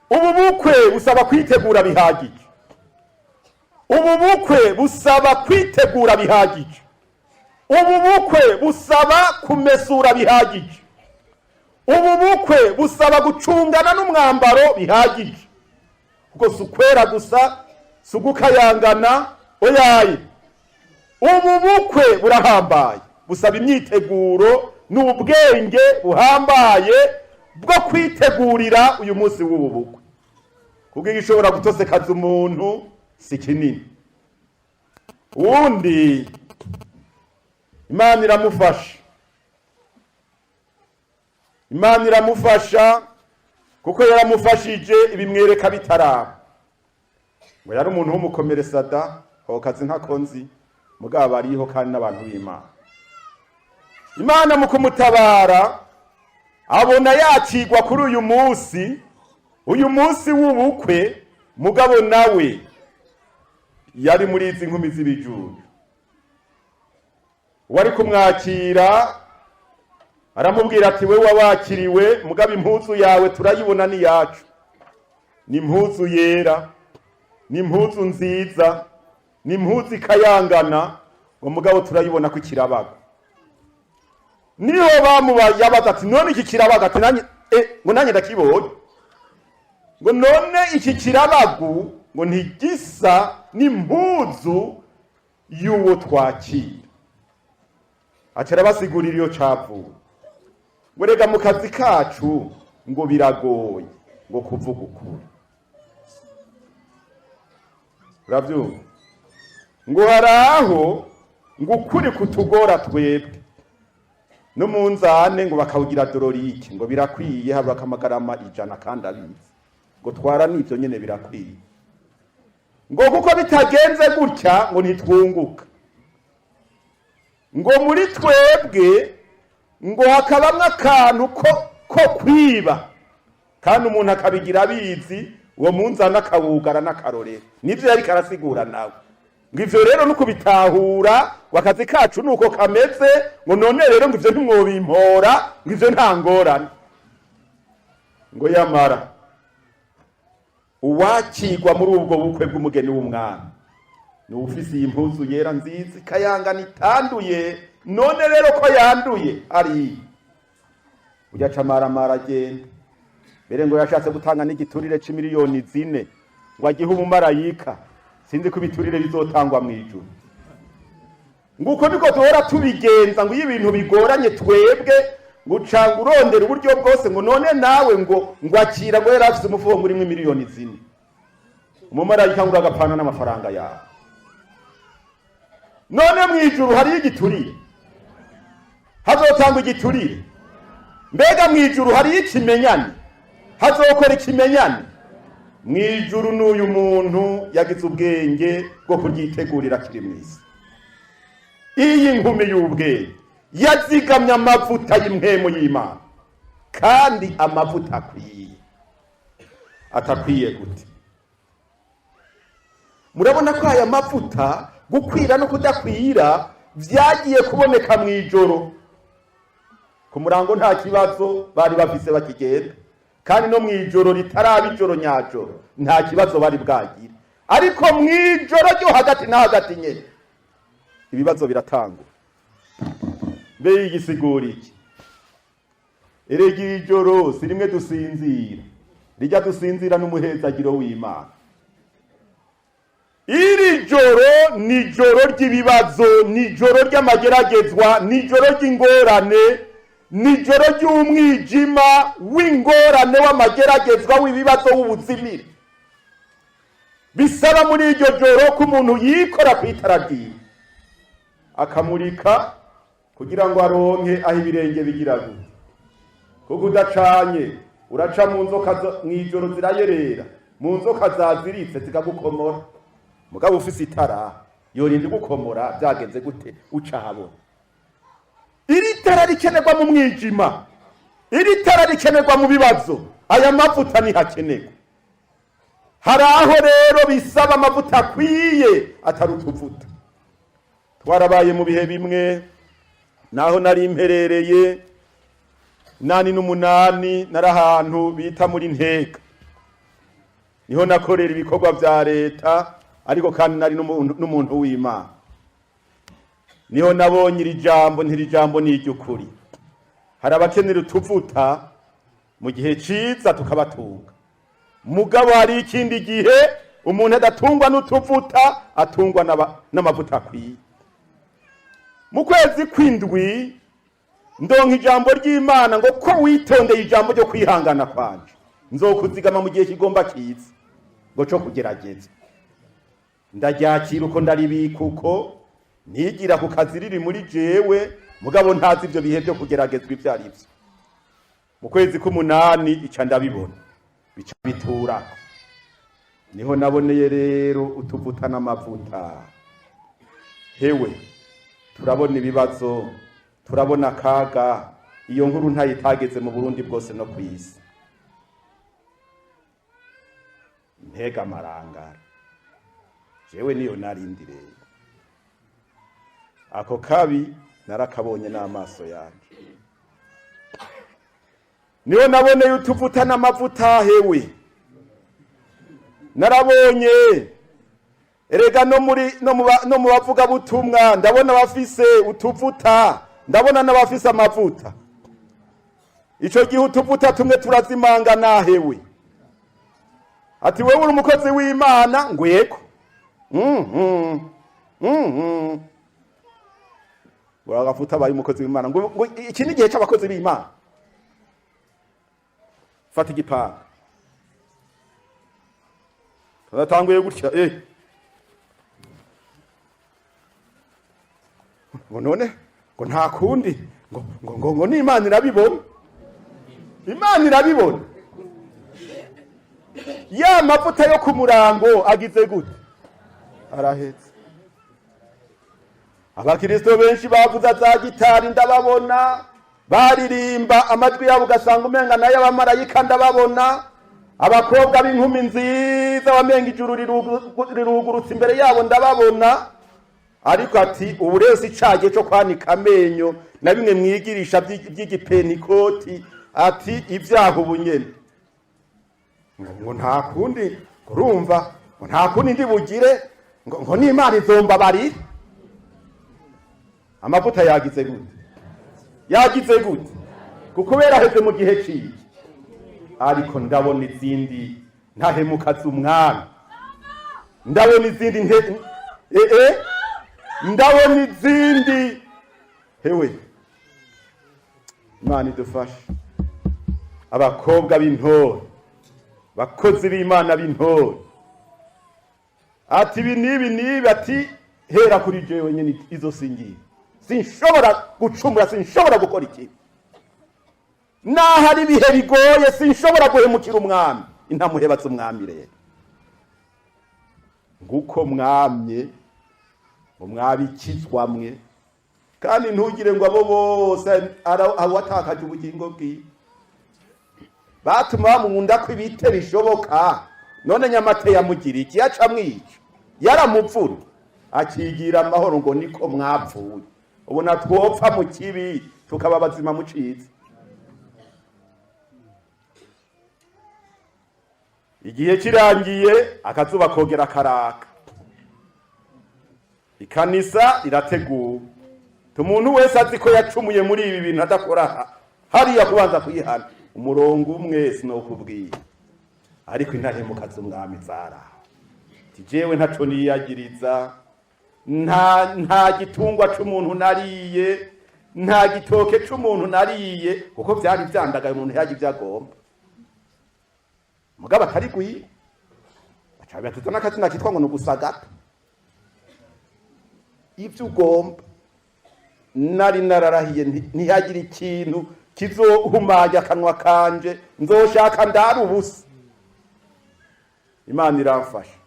Ubu bukwe busaba kwitegura bihagije. Ubu bukwe busaba kwitegura bihagije. Ubu bukwe busaba kumesura bihagije. Ubu bukwe busaba gucungana n'umwambaro bihagije. Kuko sukwera gusa, sugukayangana oyaye. Ubu bukwe burahambaye, busaba imyiteguro n'ubwenge buhambaye bwo kwitegurira uyu munsi w'ubu bukwe. Kuko igishobora gutosekaza umuntu si kinini. Uwundi Imana iramufasha. Imana iramufasha kuko yaramufashije ibimwereka bitaraba. Ngo yari umuntu w'umukomeresada, ho kazi ntakonzi, mugabo ariho kandi n'abantu b'Imana. Imana mu kumutabara abona yakigwa kuri uyu munsi w'ubukwe, mugabo nawe yari muri izi nkumi z'ibijuru. Wari kumwakira aramubwira ati we wabakiriwe, mugabo impuzu yawe turayibona ni yacu, ni impuzu yera, ni impuzu nziza, ni impuzu ikayangana, ngo mugabo turayibona ko kirabaga. Niho bamubaye abaza ati none iki kirabaga, ati nanjye ngo nanjye ndakibonye. Ngo none iki kirabagu ngo ntigisa n'impuzu y'uwo twakira. Acara basigurira iyo cavuye. Ngo rega mu kazi kacu ngo biragoye ngo kuvuga ukuri. Uravyumva? Ngo haraho ngo ukuri kutugora twebwe. No munzane ngo bakawugira dororike, ngo birakwiye habura kamagarama 100 kandi abizi. Ngo twara nivyo nyene birakwiye. Ngo kuko bitagenze gutya ngo ntitwunguka. Ngo muri twebwe ngo hakabamwe akantu ko kwiba, kandi umuntu akabigira abizi, uwo munzana akawugara n'akarorero. Nivyo yari karasigura nawe. Ngo ivyo rero nuko bitahura, wakazi kacu nuko kameze, ngo none rero ngo ivyo ntimwobimpora, ngo ivyo nta ngorane. Ngo yamara uwakigwa muri ubwo bukwe bw'umugeni w'umwami ni ufise iyi mpuzu yera nziza ikayangana itanduye. None rero ko yanduye ari ujaca amaramara agenda. Mbere ngo yashatse gutanga n'igiturire c'imiliyoni 4 ngo agihe umumarayika, sinzi ko ibiturire bizotangwa mu ijuru. Nguko niko duhora tubigenza, ngo ibintu bigoranye twebwe ngo canga urondera uburyo bwose, ngo none nawe ngo akira ngo yari afise umufuko muri miliyoni 4. Umumarayika ngo agapana n'amafaranga yawe. None mu ijuru hari igiturire, hazotangwa igiturire. Mbega mu ijuru hari ikimenyane, hazokora ikimenyane. Mu ijuru n'uyu muntu yagize ubwenge bwo kuryitegurira kiri mwisi. Iyi nkumi y'ubwenge yazigamye amavuta y'impemu y'Imana, kandi amavuta akwiye. Atakwiye gute? Murabona ko aya mavuta gukwira no kudakwira vyagiye kuboneka mw'ijoro. Ku murango nta kibazo bari bafise bakigenda, kandi no mw'ijoro ritaraba ijoro nyajoro nta kibazo bari bwagira, ariko mw'ijoro ryo hagati na hagati nyene ibibazo biratangura. Mbe yigisigura iki? Erega ijoro si rimwe dusinzira, rijya dusinzira n'umuhezagiro w'Imana. Iri joro ni joro ry'ibibazo, ni joro ry'amageragezwa, ni joro ry'ingorane, ni joro ry'umwijima w'ingorane w'amageragezwa w'ibibazo w'ubuzimire. Bisaba muri iryo joro ko umuntu yikora kw'itara ryiwe akamurika kugira ngo aronke aho ibirenge bigira gute. Kuko udacanye uraca mu nzoka mw'ijoro zirayerera, mu nzoka zaziritse zikagukomora. Mugabo ufise itara yorinda gukomora byagenze gute uca habona. Iri tara rikenerwa mu mwijima, iri tara rikenerwa mu bibazo, aya mavuta ni hakenerwa. Hari aho rero bisaba amavuta akwiye atari utuvuta. Twarabaye mu bihe bimwe, naho nari imperereye 8 nari ahantu bita muri Ntega, niho nakorera ibikorwa vya leta, ariko kandi nari n'umuntu w'Imana. Niho nabonye iri jambo, ntiri jambo ni iry'ukuri. Hari abakenera utuvuta mu gihe ciza tukabatunga, mugabo hari ikindi gihe umuntu adatungwa n'utuvuta, atungwa n'amavuta akwiye. Mu kwezi kw'indwi ndonka ijambo ry'Imana ngo ko witondeye ijambo ryo kwihangana kwanje nzokuzigama mu gihe kigomba kiza ngo cyo kugerageza. Ndaryakira uko ndaribika uko nigira ku kazi riri muri jewe, mugabo ntazi ivyo bihe byo kugeragezwa ivyo ari byo. Mu kwezi k'umunani ica ndabibona bica bitura, niho naboneye rero utuvuta n'amavuta. Hewe turabona ibibazo, turabona kaga, iyo nkuru ntayitageze mu Burundi bwose no kwisi. Ntega amarangara jewe niyo narindi rero, ako kabi narakabonye n'amaso yanje. Niyo naboneye utuvuta n'amavuta. Hewe narabonye erega no mu bavuga butumwa ndabona bafise utuvuta, ndabona n'abafise amavuta. Ico gihe utuvuta tumwe turazimangana. Hewe ati wewe uri umukozi w'Imana ngweko Wagafuta bayi umukozi w'Imana ngo iki ni gihe cy'abakozi b'Imana. Fata igipanga turatanguye gutya ngo none ngo nta kundi ngo ni Imana irabibona, Imana irabibona. Ya mavuta yo ku murango agize gute arahetse. Abakristo benshi bavuza za gitari ndababona, baririmba amajwi yabo ugasanga umenga nayo abamarayika ndababona. Abakobwa b'inkumi nziza wamenga ijuru rirugurutse imbere yabo ndababona. Ariko ati uburezi caje cyo kwanika amenyo na bimwe mwigirisha by'Igipentekôte, ati ibyaho ubunyene ngo nta kundi urumva, ngo nta kundi ndi bugire ngo ni Imana izomba bari. Amavuta yagize gute? Yagize gute? Kukubera heze mu gihe ciki. Ariko ndabona izindi ntahemuka z'umwami, ndabona izindi ndabona izindi. Hewe Imana idufashe. Abakobwa b'intore, bakozi b'Imana b'intore, ati ibi nibi ati hera kuri jewe nyene izo singiye, sinshobora gucumura, sinshobora gukora iki, nahari ibihe bigoye sinshobora guhemukira umwami. Intamuhebatse umwami rero nguko mwamye umwabikizwa mwe, kandi ntugire ngo abo bose awatakaje ubugingo bwiwe batuma bamunda ko ibite bishoboka. None Nyamate yamugira iki? Yaca mwica, yaramuvuna. akigira amahoro ngo niko mwapfuye. Ubona twopfa mu kibi tukaba bazima mu ciza. Igihe kirangiye akazuba kogera karaka, ikanisa irateguwe. Umuntu wese azi ko yacumuye muri ibi bintu adakora hariya kubanza kuyihana. Umurongo umwe sinokubwiye, ariko intahemuka z'umwami zaraho. Jewe ntaco niyagiriza, nta gitungwa c'umuntu nariye, nta gitoke c'umuntu nariye, kuko vyari vyandagaye umuntu yaje ivyagomba. Mugabo atari gwi acabe atuzana akazina kitwa ngo nugusagata. Ivyo ugomba nari nararahiye ntihagira ikintu kizohumanya akanwa kanje, nzoshaka ndari ubusa. Imana iramfasha.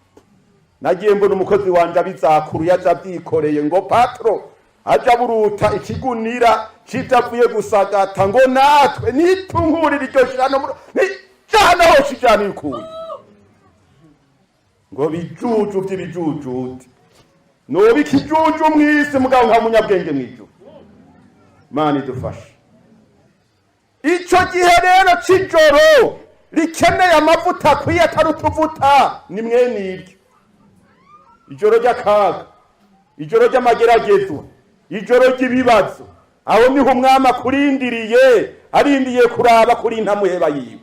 Nagiye mbona umukozi wanje abizakuru yaje abyikoreye ngo patro aja buruta ikigunira citavuye gusagata ngo natwe nitunkurira iryo shirano jana ho shijana ikuye ngo bijuju by'ibijujuti no bikijuju mwisi mugabo nka munyabwenge mwijuru. Imana idufashe. Ico gihe rero cijoro rikeneye amavuta akwiye atari utuvuta ni mwene iryo. Ijoro ry'akaga, ijoro ry'amageragezo, ijoro ry'ibibazo, aho niho umwami akurindiriye, arindiye kuraba kuri ntamuheba yiwe.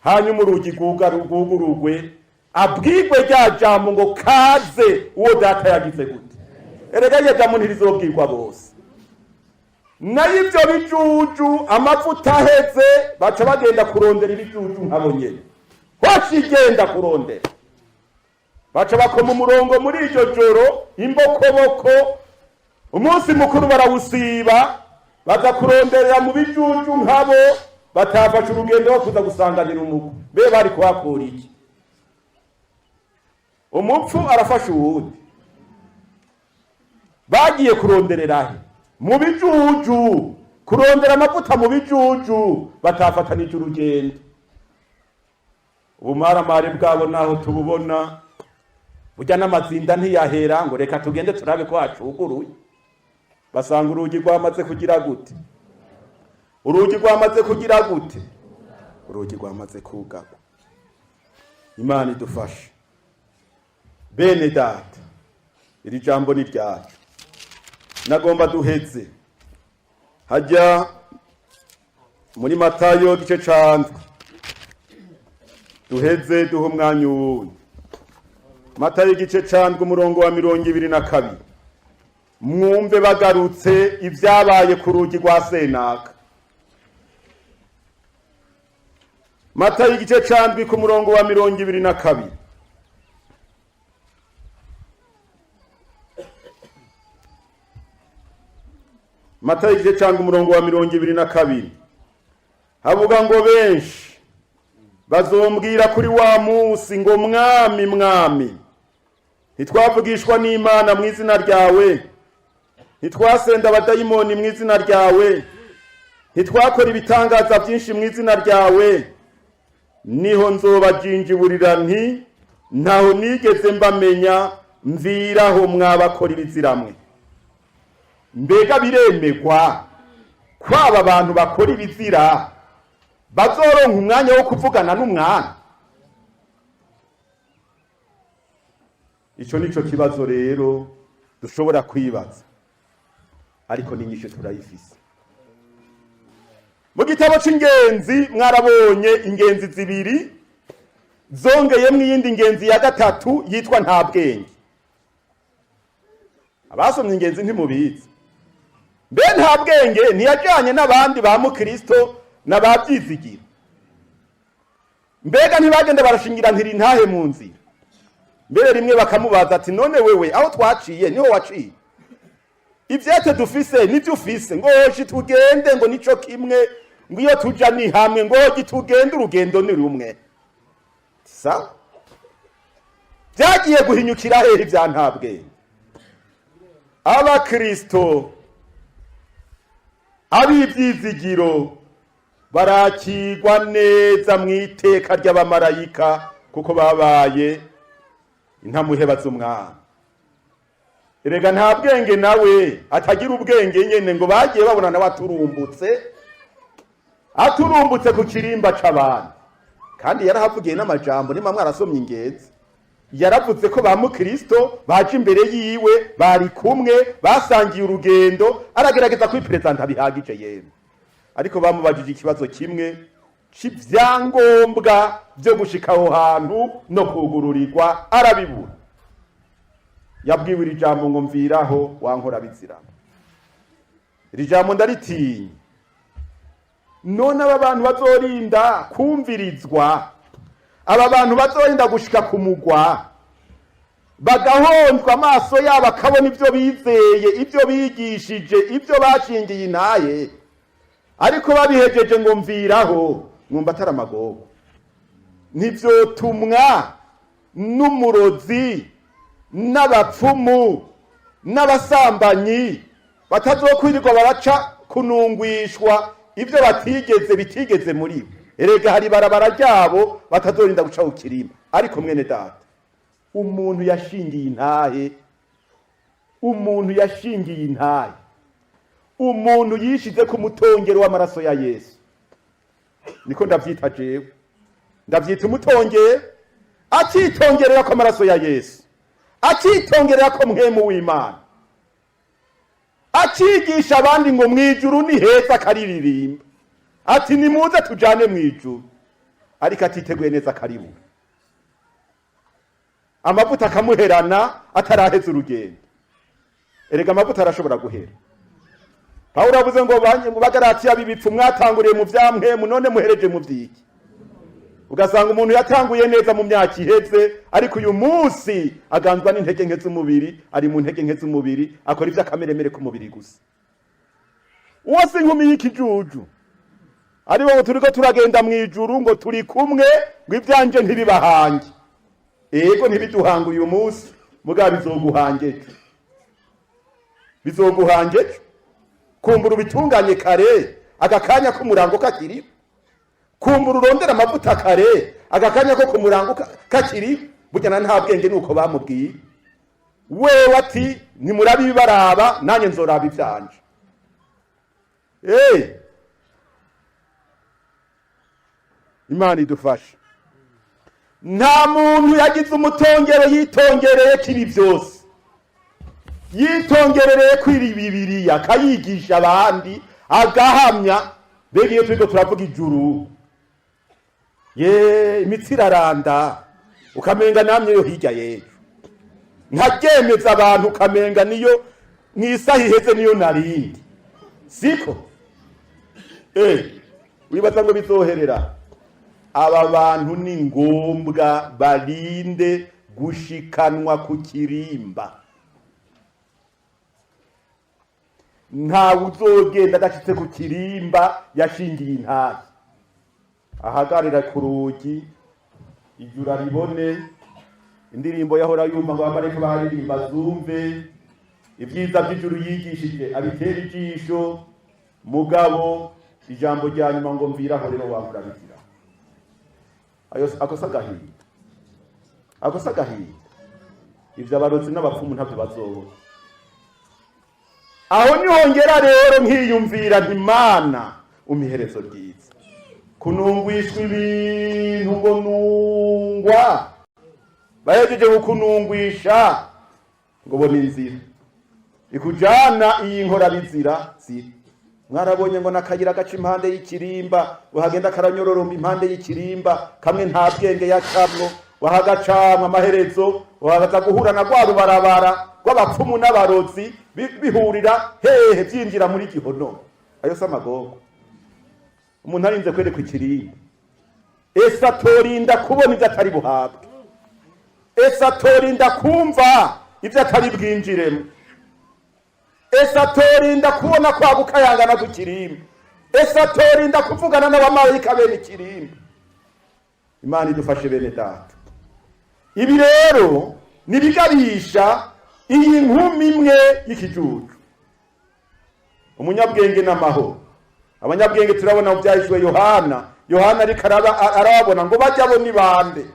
Hanyuma urugi rwugurugwe, abwirwe rya jambo ngo kaze uwo data yagize gute. Erega ya jambo ntirizobwirwa bose. Nayo ivyo bijuju amavuta aheze baca bagenda kurondera ibijuju nkabo nyene. Hoshigenda kurondera. Baca bakoma umurongo muri iryo joro imbokoboko, umunsi mukuru barawusiba, baza kuronderera mu bijuju nkabo, batafasha urugendo kuza gusanganira umukwe. Be bari kuhakura iki? Umupfu arafasha uwundi. Bagiye kuronderera he? Mu bijuju, kurondera amavuta mu bijuju, batafatanije urugendo. Ubumaramare bwabo naho tububona, burya n'amazinda ntiyahera ngo reka tugende turabe ko hacuguruye. Basanga urugi rwamaze kugira gute? Urugi rwamaze kugira gute? Urugi rwamaze kugagwa. Imana idufashe. Bene data, iri jambo ni ryacu. Nagomba duheze hajya muri Matayo gice candwe, duheze duha umwanya wundi. Matayo igice candwe umurongo wa 22. Mwumve bagarutse ivyabaye ku rugi rwa Senaka. Matayo igice candwe ku murongo wa 22. Matayo igice candwe umurongo wa 22. Havuga ngo benshi bazombwira kuri wa musi ngo mwami mwami, ntitwavugishwa n'Imana mu izina ryawe, ntitwasenda abadayimoni mu izina ryawe, ntitwakora ibitangaza byinshi mu izina ryawe. Niho nzobajinjiburira nti ntaho nigeze mbamenya, mviraho mwabakora ibiziramwe. Mbega biremegwa kwaba abantu bakora ibizira bazoronka umwanya wo kuvugana n'umwana? Ico nico kibazo rero dushobora kwibaza, ariko n'inyishu turayifise. Mu gitabo c'ingenzi mwarabonye ingenzi zibiri zongeyemwo iyindi ngenzi ya gatatu yitwa nta bwenge. Abasomye ingenzi ntimubizi. Mbe nta bwenge ntiyajanye n'abandi ba mukristo n'ababyizigira. Mbega ntibagenda barashingira ntiri intahe mu nzira. Mbere rimwe bakamubaza ati none wewe aho twaciye niho waciye? Ivyete dufise nivyo ufise, ngo hoshi tugende ngo nico kimwe, ngo iyo tuja ni hamwe, ngo hoji tugende urugendo ni rumwe. Sa byagiye guhinyukira hehe ivya nta bwenge? Abakristo abivyizigiro barakigwa neza mw'iteka ry'abamarayika, kuko babaye intamuheba z'umwami. erega nta bwenge nawe atagira ubwenge nyene ngo bagiye babona nawe aturumbutse ku kirimba c'abantu kandi yarahavugiye n'amajambo nimwe mwarasomye ingezi yaravuze ko ba mukristo baje imbere yiwe bari kumwe basangiye urugendo aragerageza kwipresenta bihagije yemwe ariko bamubajije ikibazo kimwe c'ivyangombwa byo gushika aho hantu no kugururirwa arabibura yabwiwe iri jambo ngo mviraho wankora bizira iri jambo ndaritinya none aba bantu bazorinda kumvirizwa aba bantu bazorinda gushika ku mugwa bagahondwa amaso yabo akabona ivyo bizeye ivyo bigishije ivyo bashingiye intahe ariko babihejeje ngo mviraho mwumva atari amagogo ntivyotumwa n'umurozi n'abapfumu n'abasambanyi batazokwirirwa baraca kunungwishwa ivyo bitigeze muri bo erega hari barabara ryabo batazorinda guca ukirima ariko mwene data umuntu yashingiye intahe umuntu yishize ku mutongero w'amaraso ya Yesu niko ndavyita jewe ndavyita umutongere akitongerera ko amaraso ya Yesu akitongerera ko mpemu w'Imana akigisha abandi ngo mwijuru ni heza kariririmba ati nimuze tujane mwijuru ariko atiteguye neza karibu amavuta akamuherana ataraheza urugendo erega amavuta arashobora guhera Pawulo avuze ngo bagaratiya bibipfu mwatanguriye mu vyamwemu none muhereje mu vyiki ugasanga umuntu yatanguye neza mu myaka iheze ariko uyu munsi aganzwa n'intege nke z'umubiri ari mu ntege nke z'umubiri akora ivyo akameremere ku mubiri gusa uwase inkumi y'ikijuju ari wowe turiko turagenda mwijuru ngo turi kumwe ngo ivyanje ntibibahange ego ntibiduhanga uyu munsi mugabo bizoguhangeje kumbura ubitunganye kare agakanya k'umurango kakiri kumbura urondera amavuta kare agakanya ko kumurango kakiri burya nta bwenge nuko bamubwiye wewe ati nimurabi bibaraba nanye nzoraba ivyanje Imana idufashe nta muntu yagize umutongero yitongereye kibi byose yitongereye kwiri Bibiliya kayigisha abandi agahamya bege iyo turiko turavuga ijuru imitsiraranda ukamenga namye yo hirya yejo ntagemeza abantu ukamenga niyo mwisahi heze niyo narindi siko wibaza ngo bizoherera aba bantu ni ngombwa barinde gushikanwa ku kirimba nta uzogenda adashitse ku kirimba yashingiye intahe ahagarira ku rugi ijura ribone indirimbo yahora yumva ngo abareko baririmba zumve ibyiza by'ijuru yigishije abitera ijisho mugabo ijambo rya nyuma ngo mviraho rero wahura bizira akosa gahinda ivyo abarozi n'abapfumu ntavyo bazobona aho nihongera rero nkiyumvira nti Mana umiherezo ryiza kunungwishwa ibintu ngo nungwa bahejeje kukunungwisha ngo bona inzira ikujana iyi nkora bizira mwarabonye ngo nakayira gaca impande y'ikirimba uhagenda karanyororoma impande y'ikirimba kamwe nta bwenge yacamwo wahagacamwa amaherezo wahagaza guhura na rwa rubarabara rw'abapfumu n'abarozi bihurira hehe byinjira muri gihono ayo se amagogo umuntu arinze kwerekwa ikirimba ese atorinda kubona ibyo atari buhabwe ese atorinda kumva ibyo atari bwinjiremo ese atorinda kubona kwaguka yangana ku kirimba ese atorinda kuvugana n'abamarayika bene ikirimba Imana idufashe bene data ibi rero nibigabisha iyi nkumi imwe y'ikijuju umunyabwenge n'amahoro abanyabwenge turabona mu byahishwe Yohana ariko arababona ngo bajya bo nibande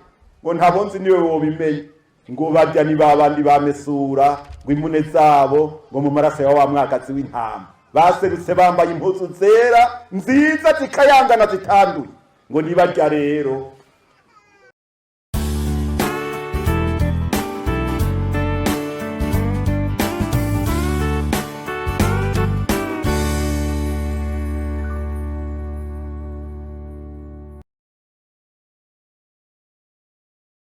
ngo ntabonzi niwe wobimenye ngo barya ni babandi bamesura ngo impune zabo ngo mu maraso ya wa mwagazi w'intama baserutse bambaye impuzu zera nziza zikayangana zitanduye ngo nibarya rero